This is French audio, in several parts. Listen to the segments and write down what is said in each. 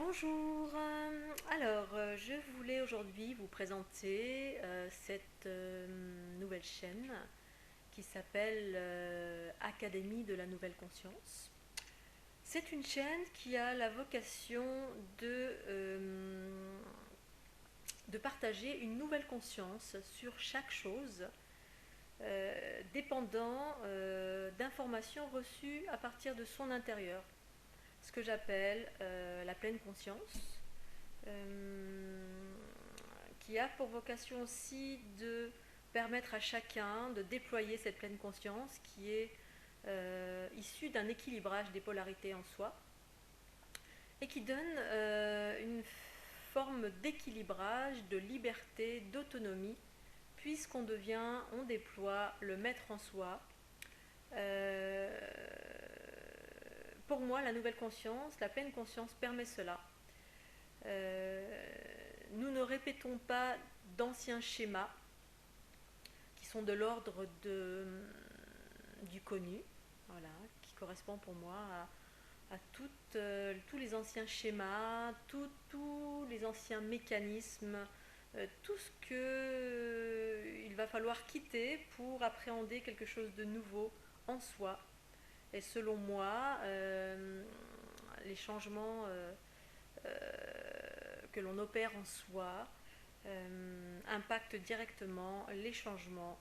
Bonjour, je voulais aujourd'hui vous présenter cette nouvelle chaîne qui s'appelle Académie de la Nouvelle Conscience. C'est une chaîne qui a la vocation de partager une nouvelle conscience sur chaque chose, dépendant d'informations reçues à partir de son intérieur, ce que j'appelle la pleine conscience, qui a pour vocation aussi de permettre à chacun de déployer cette pleine conscience qui est issue d'un équilibrage des polarités en soi et qui donne une forme d'équilibrage, de liberté, d'autonomie, on déploie le maître en soi. Pour moi, la nouvelle conscience, la pleine conscience permet cela. Nous ne répétons pas d'anciens schémas qui sont de l'ordre du connu, voilà, qui correspond pour moi à tous les anciens schémas, tous les anciens mécanismes, tout ce qu'il va falloir quitter pour appréhender quelque chose de nouveau en soi. Et selon moi, les changements que l'on opère en soi impactent directement les changements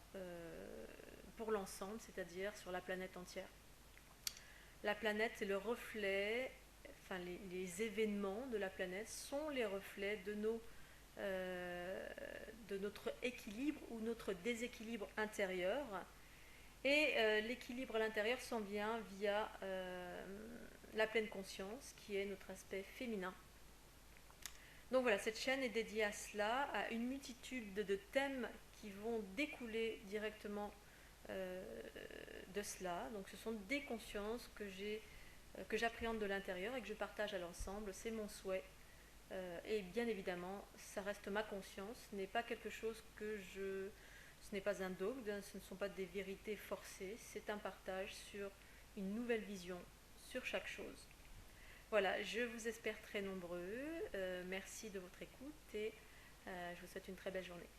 pour l'ensemble, c'est-à-dire sur la planète entière. La planète, c'est le reflet, les événements de la planète sont les reflets de notre équilibre ou notre déséquilibre intérieur. Et l'équilibre à l'intérieur s'en vient via la pleine conscience, qui est notre aspect féminin. Donc voilà, cette chaîne est dédiée à cela, à une multitude de thèmes qui vont découler directement de cela. Donc ce sont des consciences que j'appréhende de l'intérieur et que je partage à l'ensemble. C'est mon souhait. Et bien évidemment, ça reste ma conscience. Ce n'est pas quelque chose ce n'est pas un dogme, ce ne sont pas des vérités forcées. C'est un partage sur une nouvelle vision sur chaque chose. Voilà, je vous espère très nombreux. Merci de votre écoute et je vous souhaite une très belle journée.